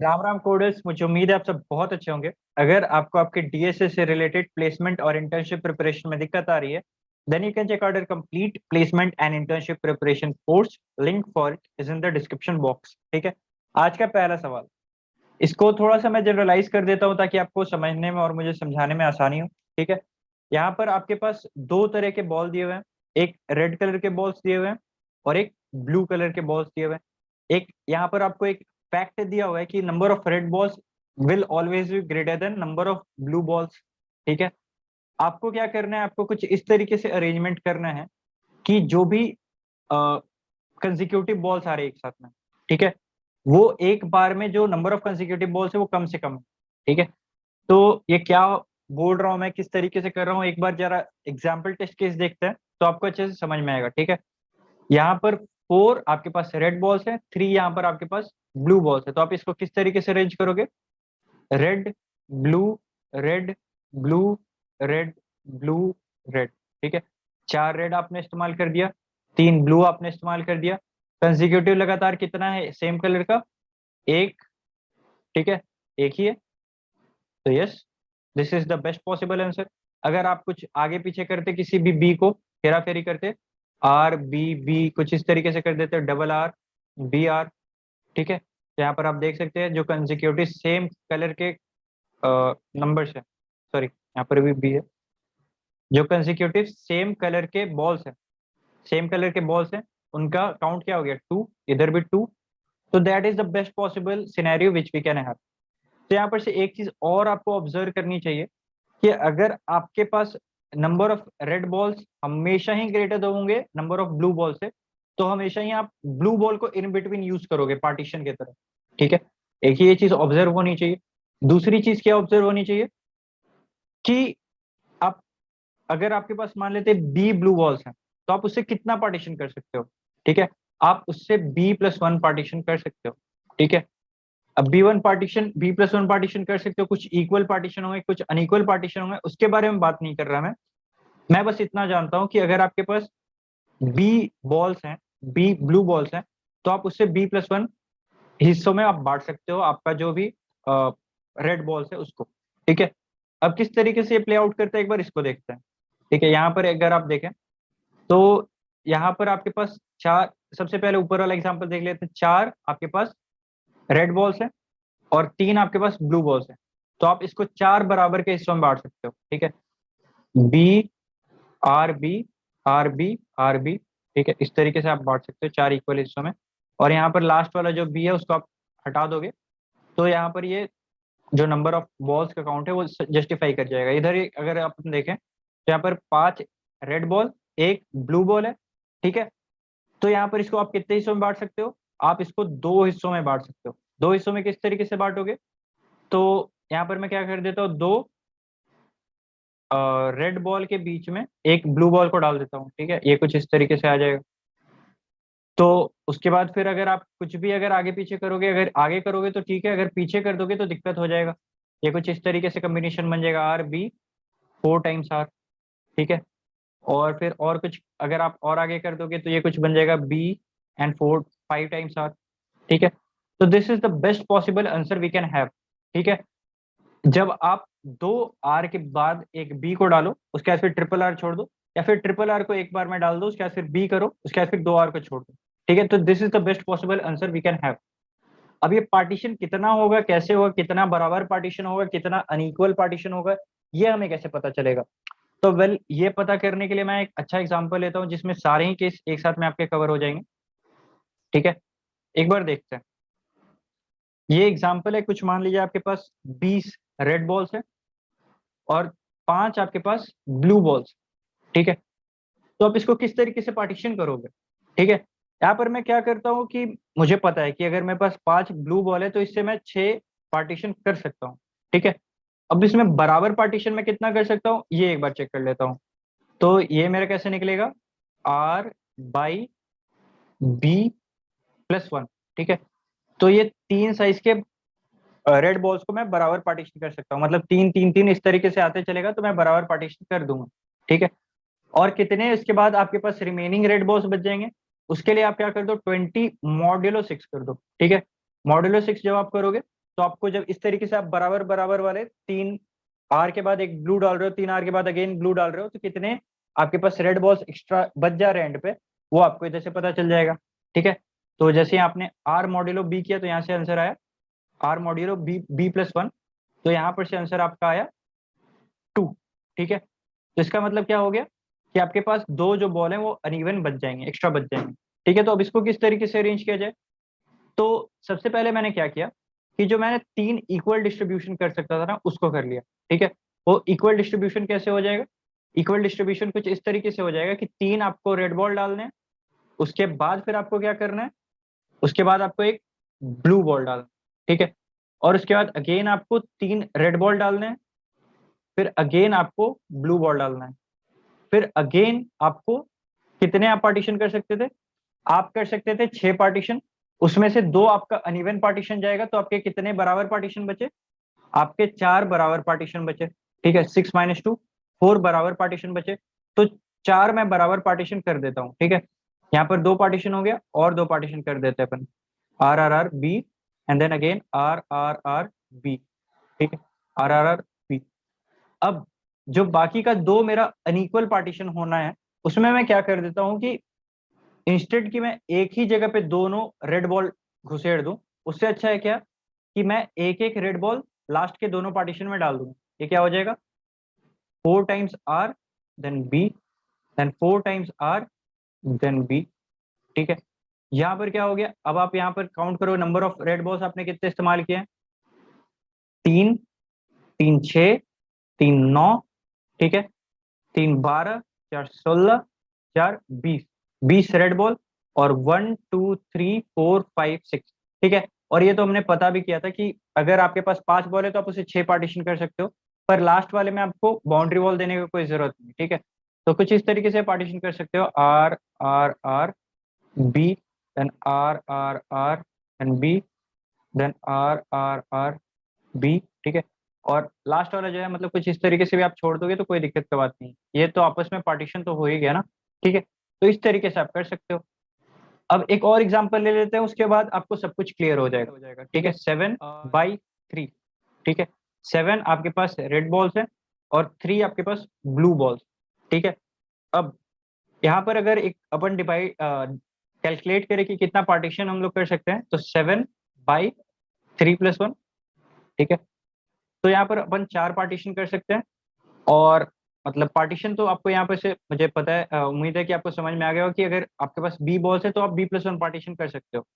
Ram Ram coders, मुझे उम्मीद है आप सब बहुत अच्छे होंगे। अगर आपको आपके डीएसए से रिलेटेड प्लेसमेंट और इंटर्नशिप प्रिपरेशन में दिक्कत आ रही है, then you can check out our complete placement and internship preparation course. Link for it is in the description box. ठीक है। आज का पहला सवाल, इसको थोड़ा सा मैं जनरलाइज कर देता हूँ ताकि आपको समझने में और मुझे समझाने में आसानी हो। ठीक है। यहाँ पर आपके पास दो तरह के बॉल दिए हुए हैं। एक रेड कलर के बॉल्स दिए हुए हैं और एक ब्लू कलर के बॉल्स दिए हुए हैं। एक यहाँ पर आपको एक फैक्ट दिया हुआ है कि number of red balls will always be greater than number of blue balls. ठीक है। आपको क्या करना है, आपको कुछ इस तरीके से अरेंजमेंट करना है कि जो भी कंसिक्यूटिव बॉल्स आ रहे हैं एक साथ में, ठीक है, वो एक बार में जो नंबर ऑफ कंसिक्यूटिव बॉल्स है वो कम से कम है। ठीक है। तो ये क्या बोल रहा हूँ मैं, किस तरीके से कर रहा हूँ, एक बार जरा एग्जाम्पल टेस्ट केस देखते हैं तो आपको अच्छे से समझ में आएगा। ठीक है। यहाँ पर 4 आपके पास रेड बॉल्स है, 3 यहाँ पर आपके पास ब्लू बॉल्स है। तो आप इसको किस तरीके से अरेंज करोगे? Red, blue, red, blue, red, blue, red. ठीक है। 4 रेड आपने इस्तेमाल कर दिया, 3 ब्लू आपने इस्तेमाल कर दिया। कंसिक्यूटिव लगातार कितना है सेम कलर का? एक। ठीक है, एक ही है। तो yes, this is the best possible answer. अगर आप कुछ आगे पीछे करते, किसी भी बी को हेरा फेरी करते, आर बी बी कुछ इस तरीके से कर देते, डबल आर बी आर। ठीक है। तो यहाँ पर आप देख सकते हैं जो कंसिक्यूटिव सेम कलर के नंबर्स है, सॉरी यहाँ पर भी बी है, जो कंसिक्यूटिव सेम कलर के बॉल्स है, सेम कलर के बॉल्स हैं, उनका काउंट क्या हो गया? 2। इधर भी 2। तो that is the best possible scenario which we can have. तो यहाँ पर से एक चीज और आपको ऑब्जर्व करनी चाहिए कि अगर आपके पास नंबर ऑफ रेड बॉल्स हमेशा ही ग्रेटर होंगे नंबर ऑफ ब्लू बॉल से, तो हमेशा ही आप ब्लू बॉल को इन बिटवीन यूज करोगे पार्टीशन की तरह। ठीक है। एक ही ये चीज ऑब्जर्व होनी चाहिए। दूसरी चीज क्या ऑब्जर्व होनी चाहिए कि आप, अगर आपके पास मान लेते बी ब्लू बॉल्स हैं, तो आप उससे कितना पार्टीशन कर सकते हो? ठीक है। आप उससे B+1 पार्टीशन कर सकते हो। ठीक है। अब B1 पार्टीशन, B+1 पार्टीशन कर सकते हो, कुछ इक्वल पार्टीशन होंगे, कुछ अनइक्वल पार्टीशन होंगे, उसके बारे में बात नहीं कर रहा मैं बस इतना जानता हूं कि अगर आपके पास बी बॉल्स हैं, बी ब्लू बॉल्स हैं, तो आप उससे B+1 हिस्सों में आप बांट सकते हो आपका जो भी रेड बॉल्स है उसको। ठीक है। अब किस तरीके से ये प्ले आउट करता है एक बार इसको देखते हैं। ठीक है। यहाँ पर अगर आप देखें तो यहाँ पर आपके पास 4, सबसे पहले ऊपर वाला एग्जांपल देख लेते हैं। 4 आपके पास रेड बॉल्स हैं और 3 आपके पास ब्लू बॉल्स हैं। तो आप इसको 4 बराबर के हिस्सों में बांट सकते हो। ठीक है। B r b r b r B. ठीक है, इस तरीके से आप बांट सकते हो 4 इक्वल हिस्सों में। और यहाँ पर लास्ट वाला जो बी है उसको आप हटा दोगे, तो यहाँ पर ये जो नंबर ऑफ बॉल्स का काउंट है वो जस्टिफाई कर जाएगा। इधर अगर आप देखें तो यहाँ पर 5 रेड बॉल, एक ब्लू बॉल है। ठीक है। तो यहाँ पर इसको आप कितने हिस्सों में बांट सकते हो? आप इसको 2 हिस्सों में बांट सकते हो। 2 हिस्सों में किस तरीके से बांटोगे? तो यहाँ पर मैं क्या कर देता हूँ, 2 रेड बॉल के बीच में एक ब्लू बॉल को डाल देता हूँ। ठीक है, ये कुछ इस तरीके से आ जाएगा। तो उसके बाद फिर अगर आप कुछ भी अगर आगे पीछे करोगे, अगर आगे करोगे तो ठीक है, अगर पीछे कर दोगे तो दिक्कत हो जाएगा। ये कुछ इस तरीके से कॉम्बिनेशन बन जाएगा, आर बी 4 टाइम्स आर। ठीक है। और फिर और कुछ अगर आप और आगे कर दोगे तो ये कुछ बन जाएगा बी एंड 4 5 टाइम्स आर। ठीक है। तो this is the best possible answer we can have. ठीक है। जब आप 2 आर के बाद एक बी को डालो, उसके बाद फिर ट्रिपल आर छोड़ दो, या फिर ट्रिपल आर को एक बार में डाल दो, उसके बाद फिर बी करो, उसके बाद फिर 2 आर को छोड़ दो। ठीक है। तो this is the best possible answer we can have. अब ये पार्टीशन कितना होगा, कैसे होगा, कितना बराबर पार्टीशन होगा, कितना अनइक्वल पार्टीशन होगा, ये हमें कैसे पता चलेगा? तो वेल, ये पता करने के लिए मैं एक अच्छा एग्जांपल लेता हूँ जिसमें सारे ही केस एक साथ में आपके कवर हो जाएंगे। ठीक है। एक बार देखते हैं। ये एग्जांपल है, कुछ मान लीजिए आपके पास 20 रेड बॉल्स है और 5 आपके पास ब्लू बॉल्स। ठीक है। तो आप इसको किस तरीके से पार्टीशन करोगे? ठीक है। यहाँ पर मैं क्या करता हूँ कि मुझे पता है कि अगर मेरे पास 5 ब्लू बॉल है तो इससे मैं 6 पार्टीशन कर सकता हूँ। ठीक है। अब इसमें बराबर पार्टीशन में कितना कर सकता हूँ, ये एक बार चेक कर लेता हूँ। तो ये मेरा कैसे निकलेगा? R/B+1। ठीक है। तो ये 3 साइज के रेड बॉल्स को मैं बराबर पार्टीशन कर सकता हूँ, मतलब 3 3 3 इस तरीके से आते चलेगा तो मैं बराबर पार्टीशन कर दूंगा। ठीक है। और कितने इसके बाद आपके पास रिमेनिंग रेड बॉल्स बच जाएंगे? उसके लिए आप क्या कर दो, 20 मॉड्यूलो 6 कर दो। ठीक है। मॉड्यूलो 6 जब आप करोगे तो आपको जब इस तरीके से आप बराबर बराबर वाले 3 आर के बाद एक ब्लू डाल रहे हो, 3 आर के बाद अगेन ब्लू डाल रहे हो, तो कितने आपके पास रेड बॉल्स एक्स्ट्रा बच जा रहे हैं एंड पे, वो आपको इधर से पता चल जाएगा। ठीक है, तो जैसे आपने आर मॉड्यूलो बी किया तो यहाँ से आंसर आया आर मॉड्यूलो बी बी+1, तो यहाँ पर से आंसर आपका आया 2। ठीक है, तो इसका मतलब क्या हो गया कि आपके पास दो जो बॉल है वो अनइवन बच जाएंगे, एक्स्ट्रा बच जाएंगे। ठीक है, तो अब इसको किस तरीके से अरेंज किया जाए? तो सबसे पहले मैंने क्या किया कि जो मैंने 3 इक्वल डिस्ट्रीब्यूशन कर सकता था ना, उसको कर लिया। ठीक है, वो इक्वल डिस्ट्रीब्यूशन कैसे हो जाएगा? इक्वल डिस्ट्रीब्यूशन कुछ इस तरीके से हो जाएगा कि 3 आपको रेड बॉल डालने हैं, उसके बाद फिर आपको क्या करना है, उसके बाद आपको एक ब्लू बॉल डालना है। ठीक है, और उसके बाद अगेन आपको 3 रेड बॉल डालने हैं, फिर अगेन आपको ब्लू बॉल डालना है, फिर अगेन आपको कितने आप पार्टीशन कर सकते थे? आप कर सकते थे 6 पार्टीशन, उसमें से 2 आपका अनइवन पार्टीशन जाएगा, तो आपके कितने बराबर पार्टीशन बचे? आपके 4 बराबर पार्टीशन बचे। ठीक है, 6 - 2 4 बराबर पार्टीशन बचे, तो 4 मैं बराबर पार्टीशन कर देता हूँ। ठीक है, यहाँ पर 2 पार्टीशन हो गया और 2 पार्टीशन कर देते हैं अपन, R are are B and then again R are R B. ठीक है, आर आर आर बी। अब जो बाकी का 2 मेरा अनइक्वल पार्टीशन होना है, उसमें मैं क्या कर देता हूँ कि इंस्टेड कि मैं एक ही जगह पे दोनों रेड बॉल घुसेड़ दूं, उससे अच्छा है क्या कि मैं एक एक रेड बॉल लास्ट के दोनों पार्टीशन में डाल दूंगा। ये क्या हो जाएगा, 4 times r then b then 4 times r then b. ठीक है, यहाँ पर क्या हो गया, अब आप यहाँ पर काउंट करो नंबर ऑफ रेड बॉल्स आपने कितने इस्तेमाल किए हैं? 3 3 6 3 9। ठीक है, 3 12 4 16 4 20 20 रेड बॉल और 1 2 3 4 5 6। ठीक है, और ये तो हमने पता भी किया था कि अगर आपके पास 5 बॉल है तो आप उसे 6 पार्टीशन कर सकते हो, पर लास्ट वाले में आपको बाउंड्री वॉल देने की कोई जरूरत नहीं। ठीक है, तो कुछ इस तरीके से पार्टीशन कर सकते हो, r are are b then r are r and b then r are R B. ठीक है, और लास्ट वाला जो है मतलब कुछ इस तरीके से भी आप छोड़ दोगे तो कोई दिक्कत की बात नहीं, ये तो आपस में पार्टीशन तो हो ही गया ना। ठीक है, तो इस तरीके से आप कर सकते हो। अब एक और एग्जांपल ले लेते हैं, उसके बाद आपको सब कुछ क्लियर हो जाएगा। ठीक है, 7/3। ठीक है, 7 आपके पास रेड बॉल्स है और 3 आपके पास ब्लू बॉल्स। ठीक है, अब यहाँ पर अगर एक अपन डिवाइड कैलकुलेट करें कि कितना पार्टीशन हम लोग कर सकते हैं, तो 7/3+1। ठीक है, तो यहाँ पर अपन 4 पार्टीशन कर सकते हैं, और मतलब पार्टीशन तो आपको यहाँ पे से मुझे पता है, उम्मीद है कि आपको समझ में आ गया हो कि अगर आपके पास बी बॉल्स है तो आप B+1 पार्टीशन कर सकते हो।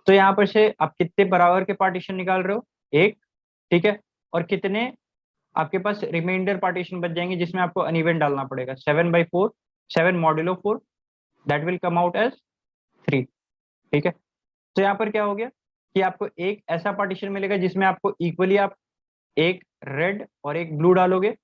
तो यहाँ पर से आप कितने बराबर के पार्टीशन निकाल रहे हो? 1। ठीक है, और कितने आपके पास रिमाइंडर पार्टीशन बच जाएंगे जिसमें आपको अनइवन डालना पड़ेगा? 7/4, 7 modulo 4, that will come out as 3। ठीक है, तो यहाँ पर क्या हो गया कि आपको एक ऐसा पार्टीशन मिलेगा जिसमें आपको इक्वली आप एक रेड और एक ब्लू डालोगे,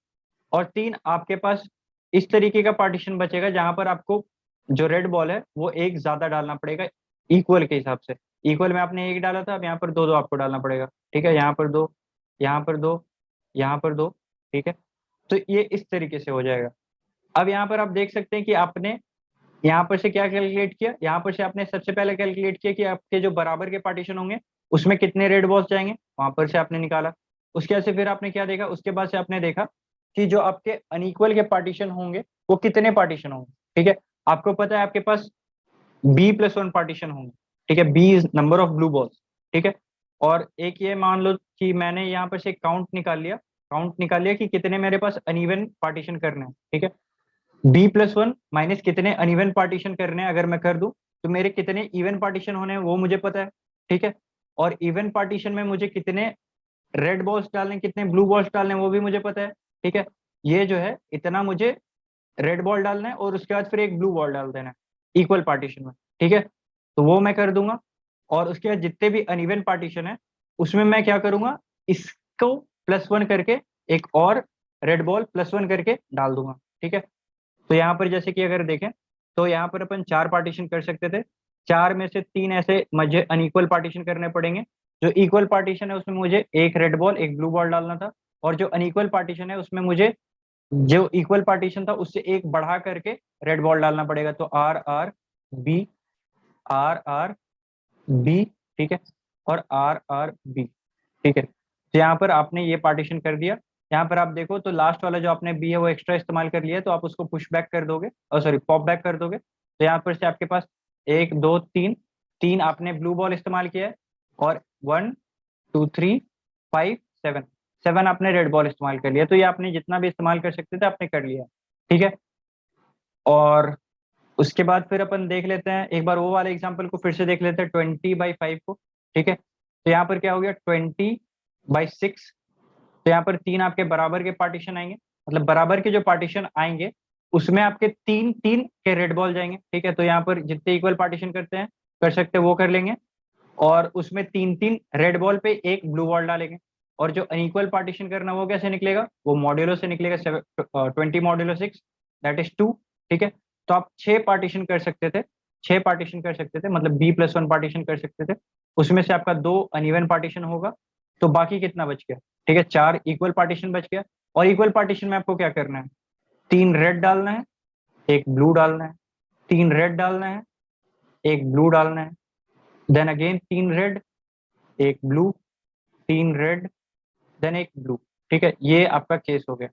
और 3 आपके पास इस तरीके का पार्टीशन बचेगा जहां पर आपको जो रेड बॉल है वो एक ज्यादा डालना पड़ेगा इक्वल के हिसाब से। इक्वल में आपने एक डाला था, अब यहाँ पर 2 2 आपको डालना पड़ेगा। ठीक है, यहाँ पर 2, यहाँ पर 2, यहाँ पर 2। ठीक है, तो ये इस तरीके से हो जाएगा। अब यहाँ पर आप देख सकते हैं कि आपने यहाँ पर से क्या कैलकुलेट किया, यहाँ पर से आपने सबसे पहले कैलकुलेट किया कि आपके जो बराबर के पार्टीशन होंगे उसमें कितने रेड बॉल्स जाएंगे, वहां पर से आपने निकाला। उसके बाद से फिर आपने क्या देखा, उसके बाद से आपने देखा कि जो आपके अनइक्वल के पार्टीशन होंगे वो कितने पार्टीशन होंगे। ठीक है, आपको पता है आपके पास B+1 पार्टीशन होंगे। ठीक है, b is number of blue balls. ठीक है, और एक ये मान लो कि मैंने यहाँ पर से काउंट निकाल लिया कि कितने मेरे पास अनइवन पार्टीशन करने हैं। ठीक है, B+1 माइनस कितने अनइवन पार्टीशन करने हैं अगर मैं कर दूं, तो मेरे कितने इवन पार्टीशन होने हैं वो मुझे पता है। ठीक है, और इवन पार्टीशन में मुझे कितने रेड बॉल्स डालने, कितने ब्लू बॉल्स डालने वो भी मुझे पता है। ठीक है, ये जो है इतना मुझे रेड बॉल डालना है और उसके बाद फिर एक ब्लू बॉल डाल देना है इक्वल पार्टीशन में। ठीक है, तो वो मैं कर दूंगा, और उसके बाद जितने भी अनइवन पार्टीशन है उसमें मैं क्या करूंगा, इसको +1 करके एक और रेड बॉल +1 करके डाल दूंगा। ठीक है, तो यहाँ पर जैसे कि अगर देखें तो यहाँ पर अपन 4 पार्टीशन कर सकते थे, 4 में से 3 ऐसे मुझे अनइक्वल पार्टीशन करने पड़ेंगे। जो इक्वल पार्टीशन है उसमें मुझे एक रेड बॉल एक ब्लू बॉल डालना था, और जो अनइक्वल पार्टीशन है उसमें मुझे जो इक्वल पार्टीशन था उससे एक बढ़ा करके रेड बॉल डालना पड़ेगा। तो r are b, r R B. ठीक है, और आर आर बी। ठीक है। तो यहाँ पर आपने ये पार्टीशन कर दिया। यहाँ पर आप देखो तो लास्ट वाला जो आपने बी है वो एक्स्ट्रा इस्तेमाल कर लिया है, तो आप उसको पुश बैक कर दोगे, और सॉरी पॉप बैक कर दोगे। तो यहाँ पर से आपके पास एक दो तीन, तीन आपने ब्लू बॉल इस्तेमाल किया है, और 1 2 3 5 7, 7 आपने रेड बॉल इस्तेमाल कर लिया। तो ये आपने जितना भी इस्तेमाल कर सकते थे आपने कर लिया। ठीक है। और उसके बाद फिर अपन देख लेते हैं एक बार वो वाले एग्जाम्पल को, फिर से देख लेते हैं 20/5 को। ठीक है। तो यहाँ पर क्या हो गया 20/6। तो यहाँ पर तीन आपके बराबर के पार्टीशन आएंगे, मतलब बराबर के जो पार्टीशन आएंगे उसमें आपके तीन तीन के रेड बॉल जाएंगे। ठीक है। तो यहाँ पर जितने इक्वल पार्टीशन करते हैं कर सकते हैं वो कर लेंगे, और उसमें तीन तीन रेड बॉल पे एक ब्लू बॉल डालेंगे। और जो अनइक्वल पार्टीशन करना वो कैसे निकलेगा, वो मॉड्यूलो से निकलेगा, 20 मॉड्यूलो 6 दैट इज 2। ठीक है। तो आप 6 पार्टीशन कर सकते थे, 6 पार्टीशन कर सकते थे, मतलब B+1 पार्टीशन कर सकते थे। उसमें से आपका 2 अनइवन पार्टीशन होगा, तो बाकी कितना बच गया, ठीक है, 4 इक्वल पार्टीशन बच गया। और इक्वल पार्टीशन में आपको क्या करना है, 3 रेड डालना है, एक ब्लू डालना है, 3 रेड डालना है, एक ब्लू डालना है, देन अगेन 3 रेड, एक ब्लू, 3 रेड, देन एक ब्लू। ठीक है। ये आपका केस हो गया,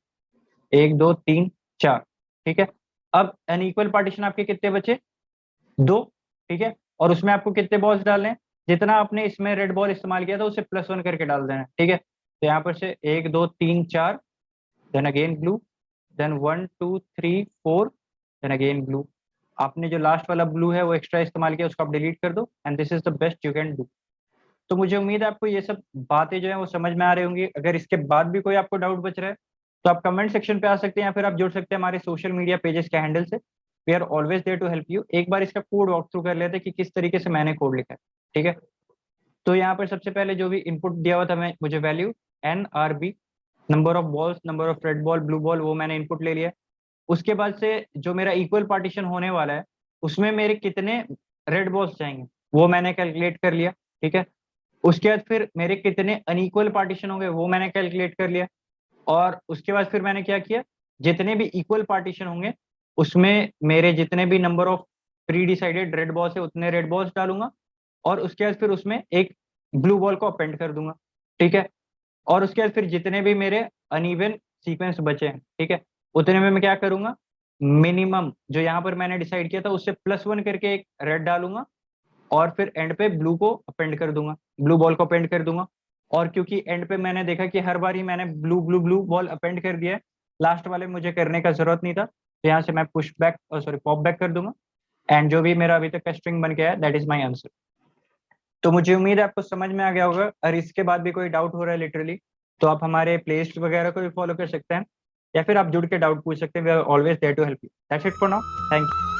1 2 3 4। ठीक है। अब अनइक्वल पार्टीशन आपके कितने बचे, 2। ठीक है। और उसमें आपको कितने बॉल्स डालने हैं, जितना आपने इसमें रेड बॉल इस्तेमाल किया था उसे +1 करके डाल देना है। ठीक है। तो यहाँ पर से 1 2 3 4, then again blue, then 1 2 3 4, then again blue. आपने जो लास्ट वाला ब्लू है वो एक्स्ट्रा इस्तेमाल किया, उसको आप डिलीट कर दो, and this is the best you can do. तो मुझे उम्मीद है आपको ये सब बातें जो है वो समझ में आ रही होंगी। अगर इसके बाद भी कोई आपको डाउट बच रहा है तो आप कमेंट सेक्शन पे आ सकते हैं, या फिर आप जुड़ सकते हैं हमारे सोशल मीडिया पेजेस के हैंडल से। We are always there to help you. एक बार इसका कोड वॉक थ्रू कर लेते हैं कि किस तरीके से मैंने कोड लिखा है। ठीक है। तो यहाँ पर सबसे पहले जो भी इनपुट दिया हुआ था मैं मुझे value NRB, number of balls, number of red ball, blue ball, वो मैंने इनपुट ले लिया। उसके बाद से जो मेरा इक्वल पार्टीशन होने वाला है उसमें मेरे कितने रेड बॉल्स जाएंगे वो मैंने कैलकुलेट कर लिया। ठीक है। उसके बाद फिर मेरे कितने अनइक्वल पार्टीशन होंगे वो मैंने कैलकुलेट कर लिया। और उसके बाद फिर मैंने क्या किया, जितने भी इक्वल पार्टीशन होंगे उसमें मेरे जितने भी number of pre decided red balls है उतने रेड बॉल्स डालूंगा, और उसके बाद फिर उसमें एक ब्लू बॉल को अपेंड कर दूंगा। ठीक है। और उसके बाद फिर जितने भी मेरे अनइवन सीक्वेंस बचे हैं, ठीक है, उतने में मैं क्या करूंगा, मिनिमम जो यहाँ पर मैंने डिसाइड किया था उससे +1 करके एक रेड डालूंगा, और फिर एंड पे ब्लू को अपेंड कर दूंगा, ब्लू बॉल को अपेंड कर दूंगा। और क्योंकि एंड पे मैंने देखा कि हर बार ही मैंने blue blue blue ball append कर दिया है, लास्ट वाले में मुझे करने का जरूरत नहीं था, तो यहाँ से मैं push back sorry pop back कर दूंगा, एंड जो भी मेरा अभी तक का स्ट्रिंग बन गया है दैट इज माई आंसर। तो मुझे उम्मीद है आपको समझ में आ गया होगा। और इसके बाद भी कोई डाउट हो रहा है लिटरली, तो आप हमारे प्लेलिस्ट वगैरह को भी फॉलो कर सकते हैं, या फिर आप जुड़ के डाउट पूछ सकते हैं। We are always there to help you. That's it for now. Thank you.